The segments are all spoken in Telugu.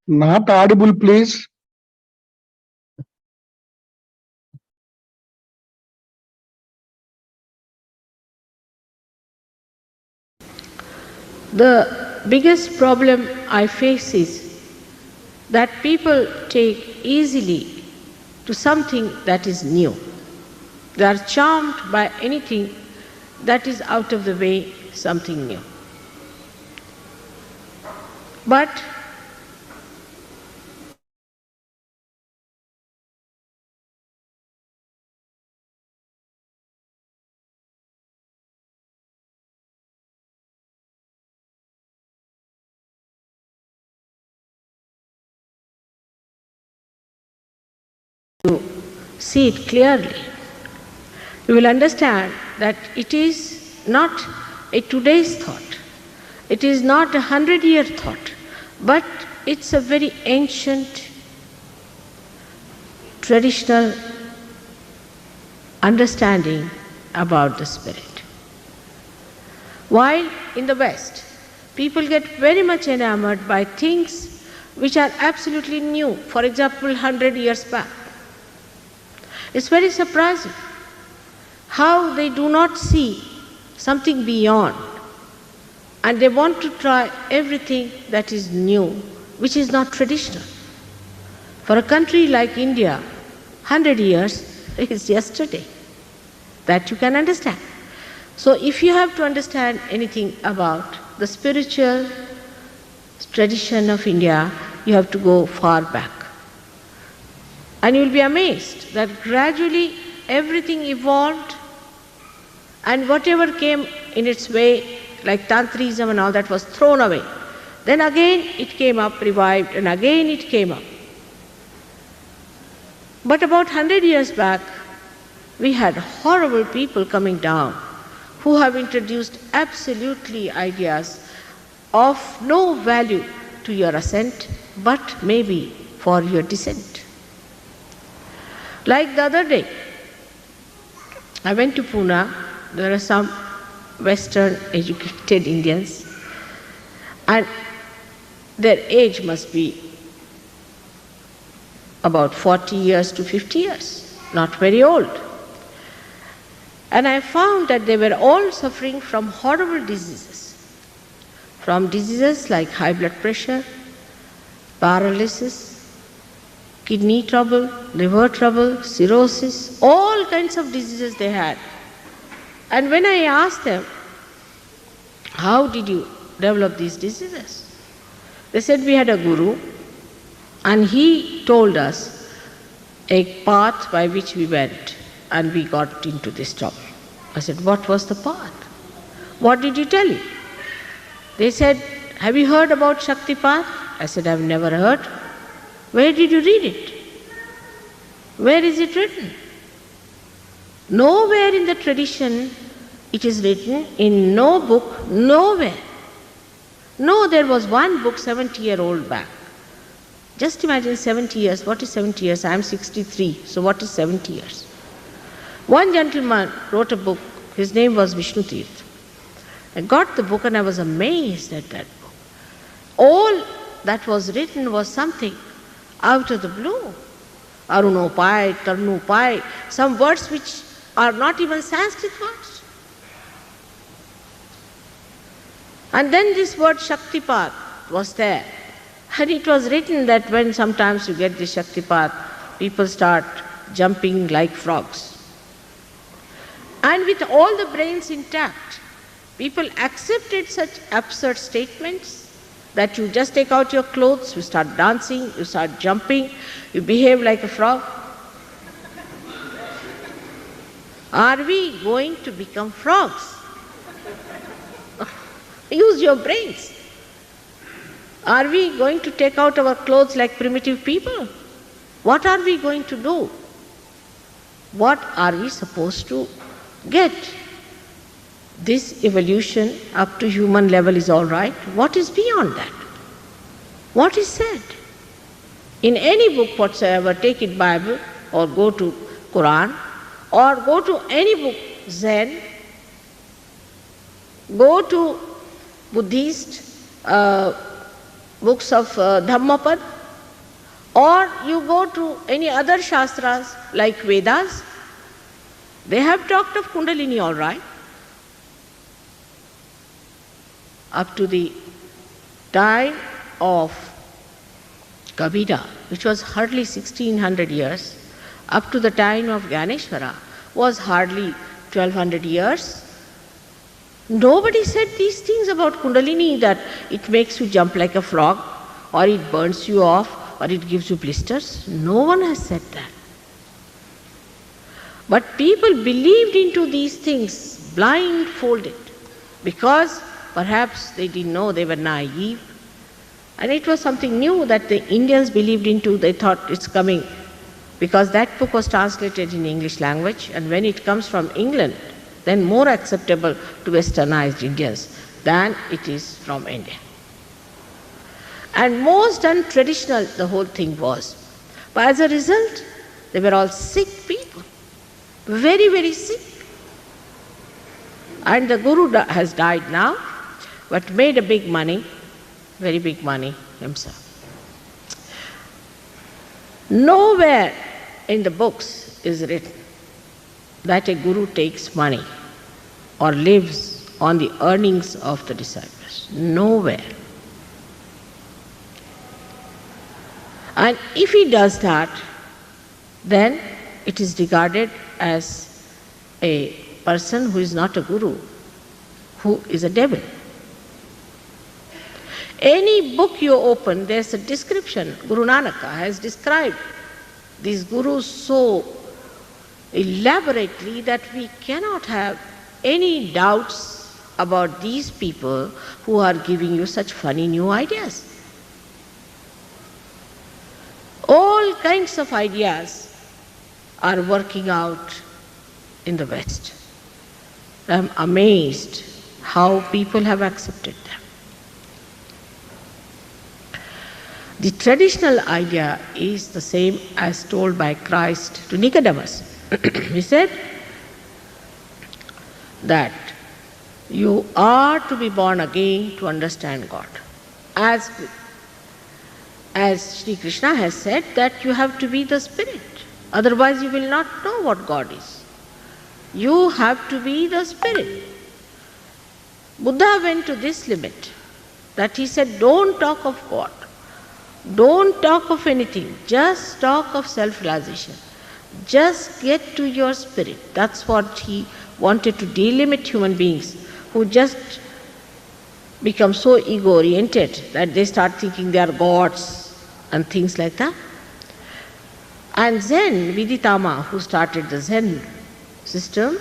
Not audible, please. The biggest problem I face is that people take easily to something that is new. They are charmed by anything that is out of the way, something new. But to see it clearly, you will understand that it is not a today's thought, it is not 100-year thought, but it's a very ancient, traditional understanding about the spirit. While in the West, people get very much enamored by things which are absolutely new, for example, 100 years back. It's very surprising how they do not see something beyond, and they want to try everything that is new, which is not traditional. For a country like India, 100 years is yesterday. That you can understand. So if you have to understand anything about the spiritual tradition of India, you have to go far back. And you will be amazed that gradually everything evolved, and whatever came in its way, like Tantrism and all that, was thrown away. Then again it came up, revived, and again it came up. But about 100 years back, we had horrible people coming down who have introduced absolutely ideas of no value to your ascent, but maybe for your descent. Like the other day, I went to Pune. There are some Western educated Indians, and their age must be about 40 years to 50 years, not very old. And I found that they were all suffering from horrible diseases, from diseases like high blood pressure, paralysis, kidney trouble, liver trouble, cirrhosis, all kinds of diseases they had. And when I asked them, how did you develop these diseases? They said, we had a guru, and he told us a path by which we went, and we got into this trouble. I said, what was the path? What did he tell you? They said, have you heard about Shakti path? I said, I've never heard. Where did you read it? Where is it written? Nowhere in the tradition it is written, in no book, nowhere. No, there was one book 70-year-old back. Just imagine 70 years. What is 70 years? I am 63. So what is 70 years? One gentleman wrote a book. His name was Vishnu Tirth. I got the book and I was amazed at that book. All that was written was something out of the blue. Arunopai, Tarunopai, some words which are not even Sanskrit words. And then this word Shaktipat was there. And it was written that when sometimes you get this Shaktipat, people start jumping like frogs. And with all the brains intact, people accepted such absurd statements that you just take out your clothes, you start dancing, you start jumping, you behave like a frog. Are we going to become frogs? Use your brains. Are we going to take out our clothes like primitive people? What are we going to do? What are we supposed to get? This evolution up to human level is all right. What is beyond that? What is said? In any book whatsoever, take it Bible or go to Quran or go to any book, Zen, go to Buddhist books of Dhammapad, or you go to any other Shastras like Vedas, they have talked of Kundalini all right. Up to the time of Kabira, which was hardly 1600 years, up to the time of Ganeshwara was hardly 1200 years. Nobody said these things about Kundalini, that it makes you jump like a frog, or it burns you off, or it gives you blisters. No one has said that. But people believed into these things blindfolded, because perhaps they didn't know, they were naive. And it was something new that the Indians believed into. They thought it's coming, because that book was translated in English language, and when it comes from England, then more acceptable to westernized Indians than it is from India. And most untraditional the whole thing was. But as a result, they were all sick people, very, very sick. And the Guru has died now, but made a big money, very big money himself. Nowhere in the books is written that a Guru takes money or lives on the earnings of the disciples. Nowhere. And if he does that, then it is regarded as a person who is not a Guru, who is a devil. Any book you open, there's a description. Guru Nanaka has described these Gurus so elaborately that we cannot have any doubts about these people who are giving you such funny new ideas. All kinds of ideas are working out in the West. I'm amazed how people have accepted them. The traditional idea is the same as told by Christ to Nicodemus. He said that you are to be born again to understand God. As Sri Krishna has said that you have to be the spirit, otherwise you will not know what God is. You have to be the spirit. Buddha went to this limit, that he said, don't talk of God, don't talk of anything, just talk of self-realization. Just get to your spirit. That's what he wanted to delimit human beings who just become so ego-oriented that they start thinking they are gods and things like that. And Zen, Viditama, who started the Zen system,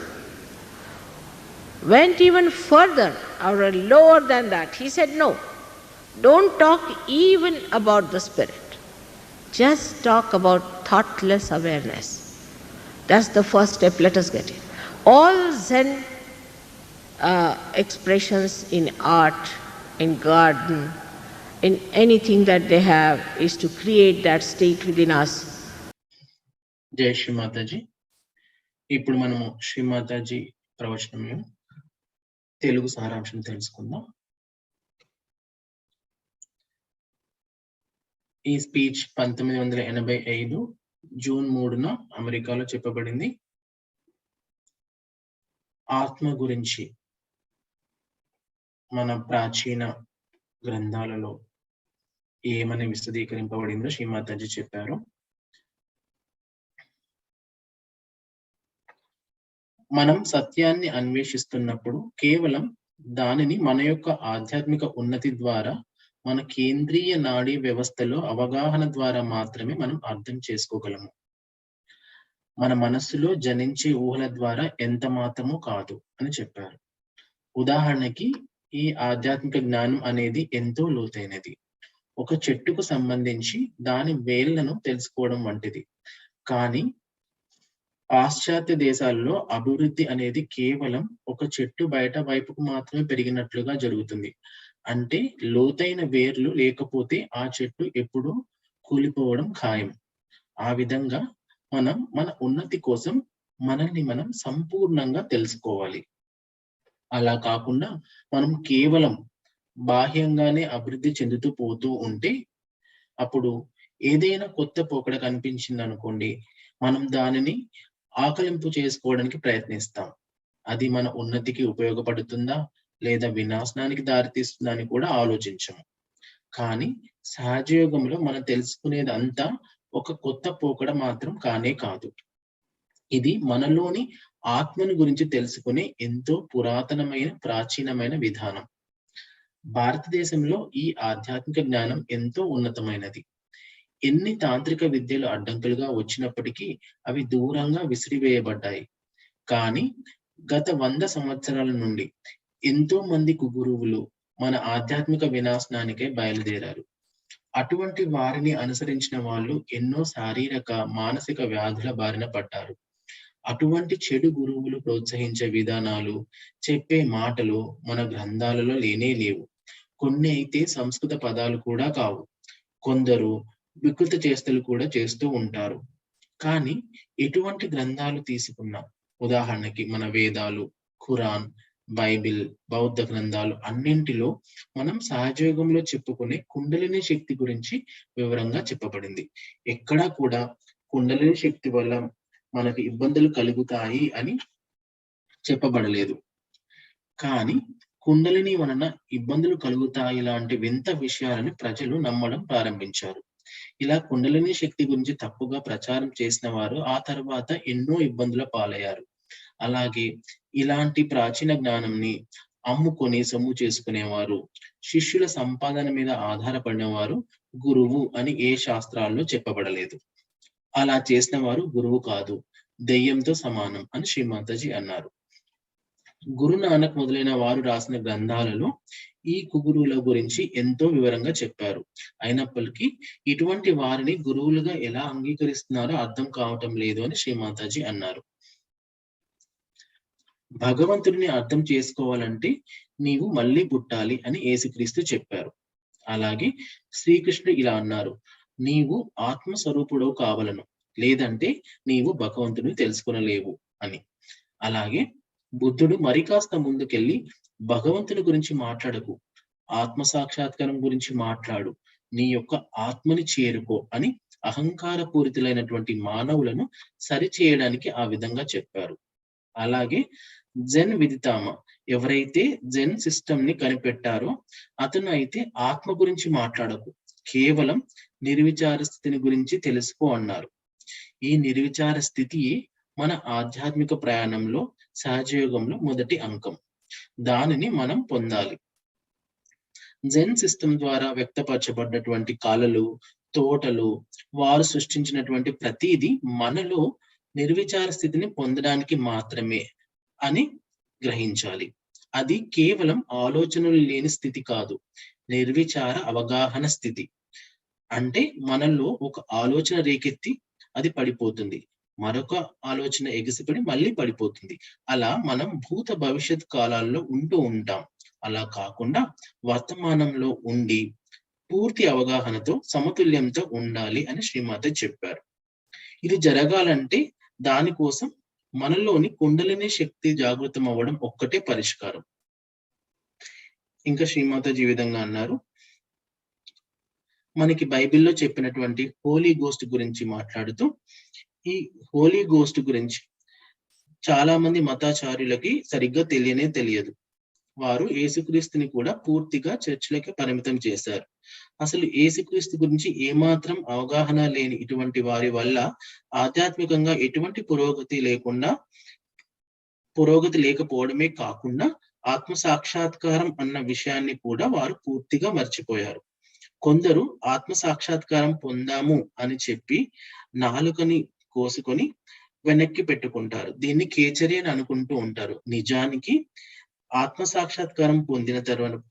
went even further or lower than that. He said, no, don't talk even about the spirit. Just talk about thoughtless awareness. That's the first step. Let us get it. All Zen expressions in art, in garden, in anything that they have is to create that state within us. జై శ్రీ మాతాజీ. ఇప్పుడు మనము శ్రీ మాతాజీ ప్రవచనంలో తెలుగు సారాంశం తెలుసుకుందాం. ఈ స్పీచ్ 1985 జూన్ 3న అమెరికాలో చెప్పబడింది. ఆత్మ గురించి మన ప్రాచీన గ్రంథాలలో ఏమని విశదీకరింపబడిందో శ్రీమాతాజీ చెప్పారు. మనం సత్యాన్ని అన్వేషిస్తున్నప్పుడు కేవలం దానిని మన యొక్క ఆధ్యాత్మిక ఉన్నతి ద్వారా, మన కేంద్రీయ నాడీ వ్యవస్థలో అవగాహన ద్వారా మాత్రమే మనం అర్థం చేసుకోగలము. మన మనస్సులో జనించే ఊహల ద్వారా ఎంత మాత్రమూ కాదు అని చెప్పారు. ఉదాహరణకి ఈ ఆధ్యాత్మిక జ్ఞానం అనేది ఎంతో లోతైనది. ఒక చెట్టుకు సంబంధించి దాని వేళ్లను తెలుసుకోవడం వంటిది. కానీ పాశ్చాత్య దేశాల్లో అభివృద్ధి అనేది కేవలం ఒక చెట్టు బయట వైపుకు మాత్రమే పెరిగినట్లుగా జరుగుతుంది. అంటే లోతైన వేర్లు లేకపోతే ఆ చెట్టు ఎప్పుడూ కూలిపోవడం ఖాయం. ఆ విధంగా మనం మన ఉన్నతి కోసం మనల్ని మనం సంపూర్ణంగా తెలుసుకోవాలి. అలా కాకుండా మనం కేవలం బాహ్యంగానే అభివృద్ధి చెందుతూ పోతూ ఉంటే, అప్పుడు ఏదైనా కొత్త పోకడ కనిపించింది అనుకోండి, మనం దానిని ఆకలింపు చేసుకోవడానికి ప్రయత్నిస్తాం. అది మన ఉన్నతికి ఉపయోగపడుతుందా? లేదా వినాశనానికి దారితీస్తుందా అని కూడా ఆలోచించము. కానీ సహజయోగంలో మనం తెలుసుకునేదంతా ఒక కొత్త పోకడ మాత్రం కానే కాదు. ఇది మనలోని ఆత్మను గురించి తెలుసుకునే ఎంతో పురాతనమైన, ప్రాచీనమైన విధానం. భారతదేశంలో ఈ ఆధ్యాత్మిక జ్ఞానం ఎంతో ఉన్నతమైనది. ఎన్ని తాంత్రిక విద్యలు అడ్డంకులుగా వచ్చినప్పటికీ అవి దూరంగా విసిరివేయబడ్డాయి. కానీ గత 100 సంవత్సరాల నుండి ఎంతో మంది గురువులు మన ఆధ్యాత్మిక వినాశనానికే బయలుదేరారు. అటువంటి వారిని అనుసరించిన వాళ్ళు ఎన్నో శారీరక, మానసిక వ్యాధుల బారిన పడ్డారు. అటువంటి చెడు గురువులు ప్రోత్సహించే విధానాలు, చెప్పే మాటలు మన గ్రంథాలలో లేనే లేవు. కొన్ని అయితే సంస్కృత పదాలు కూడా కావు. కొందరు వికృత చేష్టలు కూడా చేస్తూ ఉంటారు. కానీ ఎటువంటి గ్రంథాలు తీసుకున్నా, ఉదాహరణకి మన వేదాలు, ఖురాన్, బైబిల్, బౌద్ధ గ్రంథాలు అన్నింటిలో మనం సహజయోగంలో చెప్పుకునే కుండలిని శక్తి గురించి వివరంగా చెప్పబడింది. ఎక్కడా కూడా కుండలిని శక్తి వల్ల మనకు ఇబ్బందులు కలుగుతాయి అని చెప్పబడలేదు. కానీ కుండలిని వలన ఇబ్బందులు కలుగుతాయి లాంటి వింత విషయాలను ప్రజలు నమ్మడం ప్రారంభించారు. ఇలా కుండలిని శక్తి గురించి తప్పుగా ప్రచారం చేసిన వారు ఆ తర్వాత ఎన్నో ఇబ్బందుల పాలయ్యారు. అలాగే ఇలాంటి ప్రాచీన జ్ఞానంని అమ్ముకొని సొమ్ము చేసుకునేవారు, శిష్యుల సంపాదన మీద ఆధారపడిన వారు గురువు అని ఏ శాస్త్రాల్లో చెప్పబడలేదు. అలా చేసిన వారు గురువు కాదు, దెయ్యంతో సమానం అని శ్రీమాతాజీ అన్నారు. గురు నానక్ మొదలైన వారు రాసిన గ్రంథాలలో ఈ కుగురుల గురించి ఎంతో వివరంగా చెప్పారు. అయినప్పటికీ ఇటువంటి వారిని గురువులుగా ఎలా అంగీకరిస్తున్నారో అర్థం కావటం లేదు అని శ్రీమాతాజీ అన్నారు. భగవంతుడిని అర్థం చేసుకోవాలంటే నీవు మళ్ళీ పుట్టాలి అని యేసుక్రీస్తు చెప్పారు. అలాగే శ్రీకృష్ణుడు ఇలా అన్నారు, నీవు ఆత్మస్వరూపుడవు కావలను, లేదంటే నీవు భగవంతుడిని తెలుసుకొనలేవు అని. అలాగే బుద్ధుడు మరి కాస్త ముందుకెళ్ళి భగవంతుని గురించి మాట్లాడకు, ఆత్మ సాక్షాత్కారం గురించి మాట్లాడు, నీ యొక్క ఆత్మని చేరుకో అని అహంకార పూరితులైనటువంటి మానవులను సరిచేయడానికి ఆ విధంగా చెప్పారు. అలాగే జెన్ విదితామ ఎవరైతే జెన్ సిస్టమ్ ని కనిపెట్టారో అతను అయితే ఆత్మ గురించి మాట్లాడకు, కేవలం నిర్విచార స్థితిని గురించి తెలుసుకో అన్నారు. ఈ నిర్విచార స్థితి మన ఆధ్యాత్మిక ప్రయాణంలో సహజయోగంలో మొదటి అంకం. దానిని మనం పొందాలి. జెన్ సిస్టమ్ ద్వారా వ్యక్తపరచబడినటువంటి కళలు, తోటలు, వారు సృష్టించినటువంటి ప్రతిదీ మనలో నిర్విచార స్థితిని పొందడానికి మాత్రమే అని గ్రహించాలి. అది కేవలం ఆలోచనలు లేని స్థితి కాదు, నిర్విచార అవగాహన స్థితి. అంటే మనలో ఒక ఆలోచన రేకెత్తి అది పడిపోతుంది, మరొక ఆలోచన ఎగిసిపడి మళ్ళీ పడిపోతుంది. అలా మనం భూత భవిష్యత్ కాలాల్లో ఉంటూ ఉంటాం. అలా కాకుండా వర్తమానంలో ఉండి పూర్తి అవగాహనతో సమతుల్యంతో ఉండాలి అని శ్రీమాత చెప్పారు. ఇది జరగాలంటే దానికోసం మనలోని కుండలిని శక్తి జాగృతం అవ్వడం ఒక్కటే పరిష్కారం. ఇంకా శ్రీమాతాజీ ఈ విధంగా అన్నారు, మనకి బైబిల్లో చెప్పినటువంటి హోలీ గోస్ట్ గురించి మాట్లాడుతూ, ఈ హోలీ గోస్ట్ గురించి చాలా మంది మతాచార్యులకి సరిగ్గా తెలియదు. వారు యేసుక్రీస్తుని కూడా పూర్తిగా చర్చిలకి పరిమితం చేశారు. అసలు యేసుక్రీస్తు గురించి ఏమాత్రం అవగాహన లేని ఇటువంటి వారి వల్ల ఆధ్యాత్మికంగా ఎటువంటి పురోగతి లేకపోవడమే కాకుండా ఆత్మ సాక్షాత్కారం అన్న విషయాన్ని కూడా వారు పూర్తిగా మర్చిపోయారు. కొందరు ఆత్మ సాక్షాత్కారం పొందాము అని చెప్పి నాలుకని కోసుకొని వెనక్కి పెట్టుకుంటారు. దీన్ని కేచరి అని అనుకుంటూ ఉంటారు. నిజానికి ఆత్మ సాక్షాత్కారం పొందిన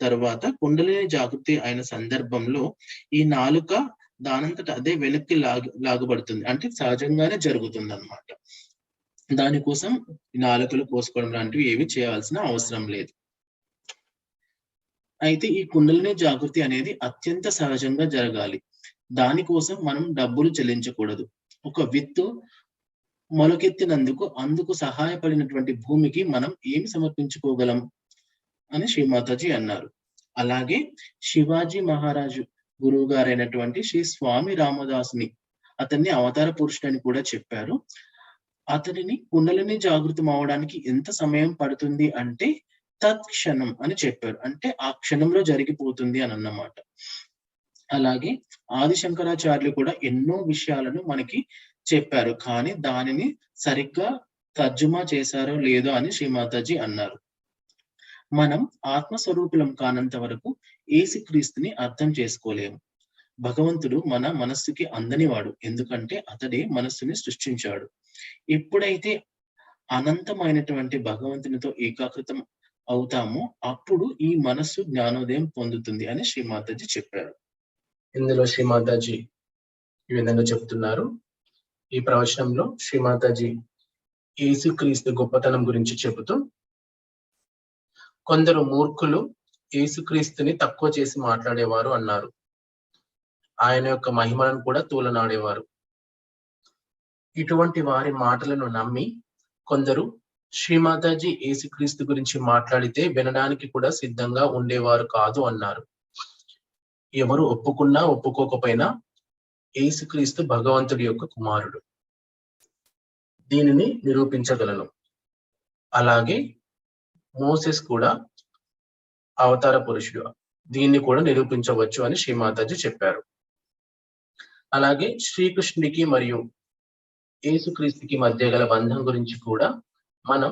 తర్వాత కుండలిని జాగృతి అయిన సందర్భంలో ఈ నాలుక దానంతట అదే వెనక్కి లాగబడుతుంది. అంటే సహజంగానే జరుగుతుంది అన్నమాట. దానికోసం నాలుకలు కోసుకోవడం లాంటివి ఏవి చేయాల్సిన అవసరం లేదు. అయితే ఈ కుండలిని జాగృతి అనేది అత్యంత సహజంగా జరగాలి. దానికోసం మనం డబ్బులు చెల్లించకూడదు. ఒక విత్తు మొలకెత్తినందుకు అందుకు సహాయపడినటువంటి భూమికి మనం ఏమి సమర్పించుకోగలం అని శ్రీమాతాజీ అన్నారు. అలాగే శివాజీ మహారాజు గురువు గారైనటువంటి శ్రీ స్వామి రామదాసుని అతన్ని అవతార పురుషుడని కూడా చెప్పారు. అతడిని కుండలిని జాగృతం అవడానికి ఎంత సమయం పడుతుంది అంటే తత్క్షణం అని చెప్పారు. అంటే ఆ క్షణంలో జరిగిపోతుంది అని అన్నమాట. అలాగే ఆది శంకరాచార్యులు కూడా ఎన్నో విషయాలను మనకి చెప్పారు. కానీ దానిని సరిగ్గా తర్జుమా చేశారో లేదో అని శ్రీమాతాజీ అన్నారు. మనం ఆత్మస్వరూపులం కానంత వరకు యేసుక్రీస్తుని అర్థం చేసుకోలేము. భగవంతుడు మన మనస్సుకి అందనివాడు. ఎందుకంటే అతడే మనస్సుని సృష్టించాడు. ఎప్పుడైతే అనంతమైనటువంటి భగవంతునితో ఏకాకృతం అవుతామో అప్పుడు ఈ మనస్సు జ్ఞానోదయం పొందుతుంది అని శ్రీమాతాజీ చెప్పారు. ఇందులో శ్రీమాతాజీ ఈ విధంగా చెప్తున్నారు. ఈ ప్రవచనంలో శ్రీమాతాజీ యేసుక్రీస్తు గొప్పతనం గురించి చెబుతూ, కొందరు మూర్ఖులు యేసుక్రీస్తుని తక్కువ చేసి మాట్లాడేవారు అన్నారు. ఆయన యొక్క మహిమలను కూడా తూలనాడేవారు. ఇటువంటి వారి మాటలను నమ్మి కొందరు శ్రీమాతాజీ యేసుక్రీస్తు గురించి మాట్లాడితే వినడానికి కూడా సిద్ధంగా ఉండేవారు కాదు అన్నారు. ఎవరు ఒప్పుకున్నా ఒప్పుకోకపోయినా యేసుక్రీస్తు భగవంతుడి యొక్క కుమారుడు, దీనిని నిరూపించగలను. అలాగే మోసెస్ కూడా అవతార పురుషుడు, దీన్ని కూడా నిరూపించవచ్చు అని శ్రీమాతాజీ చెప్పారు. అలాగే శ్రీకృష్ణుడికి మరియు యేసుక్రీస్తుకి మధ్య గల బంధం గురించి కూడా మనం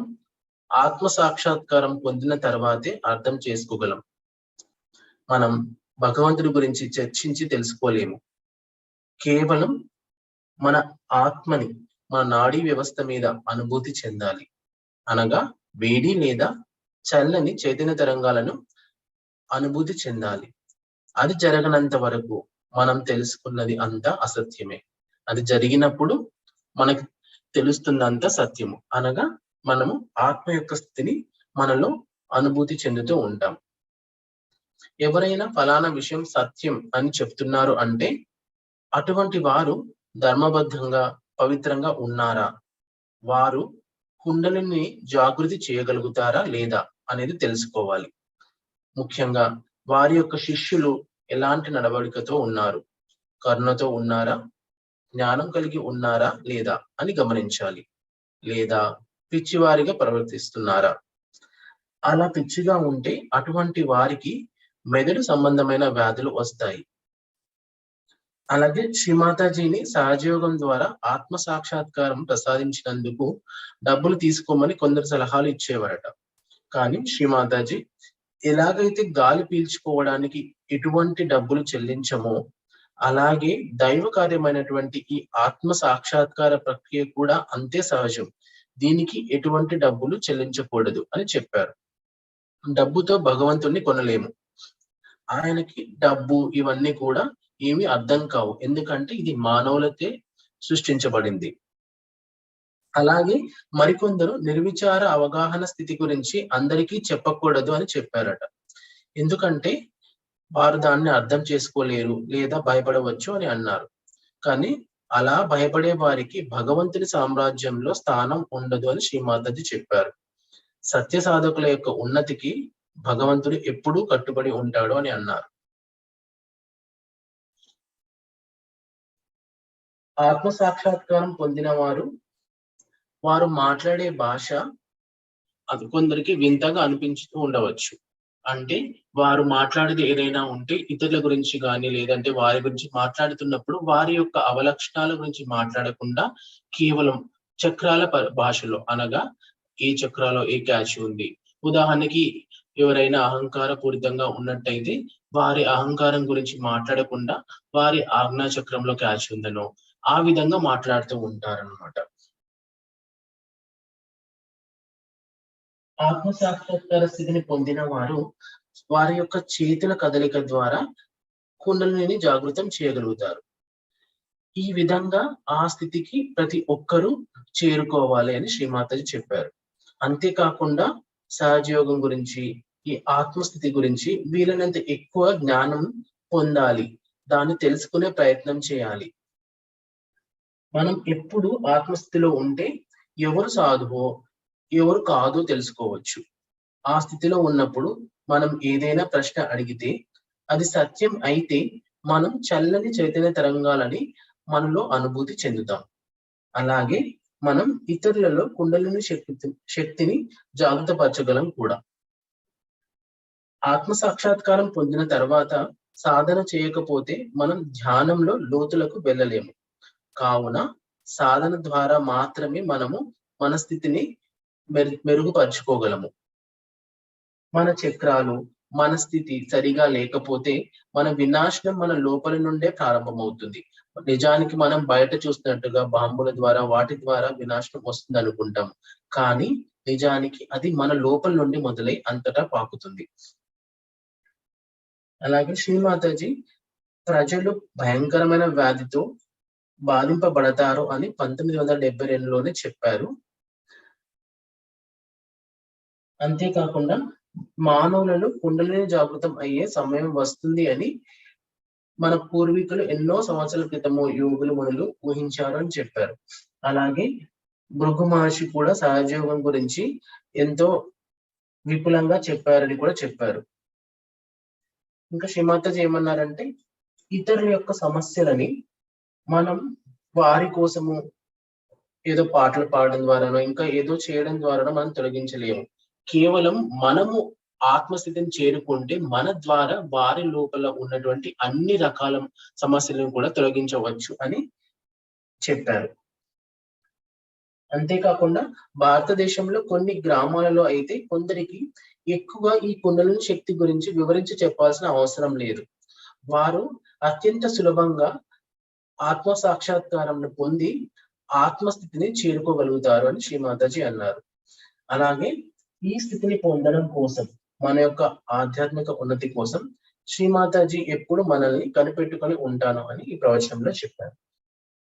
ఆత్మ సాక్షాత్కారం పొందిన తర్వాతే అర్థం చేసుకోగలం. మనం భగవంతుడి గురించి చర్చించి తెలుసుకోలేము. కేవలం మన ఆత్మని, మన నాడీ వ్యవస్థ మీద అనుభూతి చెందాలి. అనగా వేడి లేదా చల్లని చైతన్య తరంగాలను అనుభూతి చెందాలి. అది జరగనంత వరకు మనం తెలుసుకున్నది అంతా అసత్యమే. అది జరిగినప్పుడు మనకు తెలుస్తున్నంత సత్యము. అనగా మనము ఆత్మ యొక్క స్థితిని మనలో అనుభూతి చెందుతూ ఉంటాం. ఎవరైనా ఫలానా విషయం సత్యం అని చెప్తున్నారు అంటే అటువంటి వారు ధర్మబద్ధంగా పవిత్రంగా ఉన్నారా, వారు కుండలిని జాగృతి చేయగలుగుతారా లేదా అనేది తెలుసుకోవాలి. ముఖ్యంగా వారి యొక్క శిష్యులు ఎలాంటి నడవడికతో ఉన్నారు, కరుణతో ఉన్నారా, జ్ఞానం కలిగి ఉన్నారా లేదా అని గమనించాలి. లేదా పిచ్చివారిగా ప్రవర్తిస్తున్నారా. అలా పిచ్చిగా ఉంటే అటువంటి వారికి మెదడు సంబంధమైన వ్యాధులు వస్తాయి. అలాగే శ్రీమాతాజీని సహజయోగం ద్వారా ఆత్మ సాక్షాత్కారం ప్రసాదించినందుకు డబ్బులు తీసుకోమని కొందరు సలహాలు ఇచ్చేవారట. కానీ శ్రీమాతాజీ ఎలాగైతే గాలి పీల్చుకోవడానికి ఎటువంటి డబ్బులు చెల్లించమో అలాగే దైవ కార్యమైనటువంటి ఈ ఆత్మ సాక్షాత్కార ప్రక్రియ కూడా అంతే సహజం. దీనికి ఎటువంటి డబ్బులు చెల్లించకూడదు అని చెప్పారు. డబ్బుతో భగవంతుణ్ణి కొనలేము. ఆయనకి డబ్బు ఇవన్నీ కూడా ఏమి అర్థం కావు. ఎందుకంటే ఇది మానవులకే సృష్టించబడింది. అలాగే మరికొందరు నిర్విచార అవగాహన స్థితి గురించి అందరికీ చెప్పకూడదు అని చెప్పారట. ఎందుకంటే వారు దాన్ని అర్థం చేసుకోలేరు లేదా భయపడవచ్చు అని అన్నారు. కానీ అలా భయపడే వారికి భగవంతుని సామ్రాజ్యంలో స్థానం ఉండదు అని శ్రీమాతాజీ చెప్పారు. సత్య సాధకుల యొక్క ఉన్నతికి భగవంతుడు ఎప్పుడూ కట్టుబడి ఉంటాడు అని అన్నారు. ఆత్మ సాక్షాత్కారం పొందిన వారు మాట్లాడే భాష అది కొందరికి వింతగా అనిపించుతూ ఉండవచ్చు. అంటే వారు మాట్లాడేది ఏదైనా ఉంటే ఇతరుల గురించి కానీ లేదంటే వారి గురించి మాట్లాడుతున్నప్పుడు వారి యొక్క అవలక్షణాల గురించి మాట్లాడకుండా కేవలం చక్రాల భాషలో, అనగా ఏ చక్రాలో ఏ క్యాచ్ ఉంది, ఉదాహరణకి ఎవరైనా అహంకార పూరితంగా ఉన్నట్టయితే వారి అహంకారం గురించి మాట్లాడకుండా వారి ఆజ్ఞా చక్రంలో క్యాచ్ ఉందనో ఆ విధంగా మాట్లాడుతూ ఉంటారన్నమాట. ఆత్మ సాక్షాత్కార స్థితిని పొందిన వారు వారి యొక్క చేతుల కదలిక ద్వారా కుండలిని జాగృతం చేయగలుగుతారు. ఈ విధంగా ఆ స్థితికి ప్రతి ఒక్కరూ చేరుకోవాలి అని శ్రీమాతాజీ చెప్పారు. అంతేకాకుండా సహజయోగం గురించి, ఈ ఆత్మస్థితి గురించి వీలైనంత ఎక్కువ జ్ఞానం పొందాలి, దాన్ని తెలుసుకునే ప్రయత్నం చేయాలి. మనం ఎప్పుడు ఆత్మస్థితిలో ఉంటే ఎవరు సాధువో ఎవరు కాదో తెలుసుకోవచ్చు. ఆ స్థితిలో ఉన్నప్పుడు మనం ఏదైనా ప్రశ్న అడిగితే అది సత్యం అయితే మనం చల్లని చైతన్య తరంగాలని మనలో అనుభూతి చెందుతాం. అలాగే మనం ఇతరులలో కుండలిని శక్తిని జాగృతపరచగలం కూడా. ఆత్మ సాక్షాత్కారం పొందిన తర్వాత సాధన చేయకపోతే మనం ధ్యానంలో లోతులకు వెళ్ళలేము. కావున సాధన ద్వారా మాత్రమే మనము మన స్థితిని మెరుగుపరుచుకోగలము. మన చక్రాలు, మన స్థితి సరిగా లేకపోతే మన వినాశనం మన లోపల నుండే ప్రారంభమవుతుంది. నిజానికి మనం బయట చూస్తున్నట్టుగా బాంబుల ద్వారా వాటి ద్వారా వినాశనం వస్తుంది అనుకుంటాం, కానీ నిజానికి అది మన లోపల నుండి మొదలై అంతటా పాకుతుంది. అలాగే శ్రీమాతాజీ ప్రజలు భయంకరమైన వ్యాధితో బాధింపబడతారు అని 1972లోనే చెప్పారు. అంతేకాకుండా మానవులలో కుండలిని జాగృతం అయ్యే సమయం వస్తుంది అని మన పూర్వీకులు ఎన్నో సంవత్సరాల క్రితము యోగులు మునులు ఊహించారు అని చెప్పారు. అలాగే భృగు మహర్షి కూడా సహజయోగం గురించి ఎంతో విపులంగా చెప్పారని కూడా చెప్పారు. ఇంకా శ్రీమాతాజీ ఏమన్నారంటే, ఇతరుల యొక్క సమస్యలని మనం వారి కోసము ఏదో పాటలు పాడడం ద్వారానో ఇంకా ఏదో చేయడం ద్వారానో మనం తొలగించలేము. కేవలం మనము ఆత్మస్థితిని చేరుకుంటే మన ద్వారా వారి లోపల ఉన్నటువంటి అన్ని రకాల సమస్యలను కూడా తొలగించవచ్చు అని చెప్పారు. అంతేకాకుండా భారతదేశంలో కొన్ని గ్రామాలలో అయితే కొందరికి ఎక్కువ ఈ కుండలిని శక్తి గురించి వివరించి చెప్పాల్సిన అవసరం లేదు. వారు అత్యంత సులభంగా ఆత్మ సాక్షాత్కారంను పొంది ఆత్మస్థితిని చేరుకోగలుగుతారు అని శ్రీమాతాజీ అన్నారు. అలాగే ఈ స్థితిని పొందడం కోసం, మన యొక్క ఆధ్యాత్మిక ఉన్నతి కోసం శ్రీమాతాజీ ఎప్పుడు మనల్ని కనిపెట్టుకొని ఉంటాను అని ఈ ప్రవచనంలో చెప్పారు.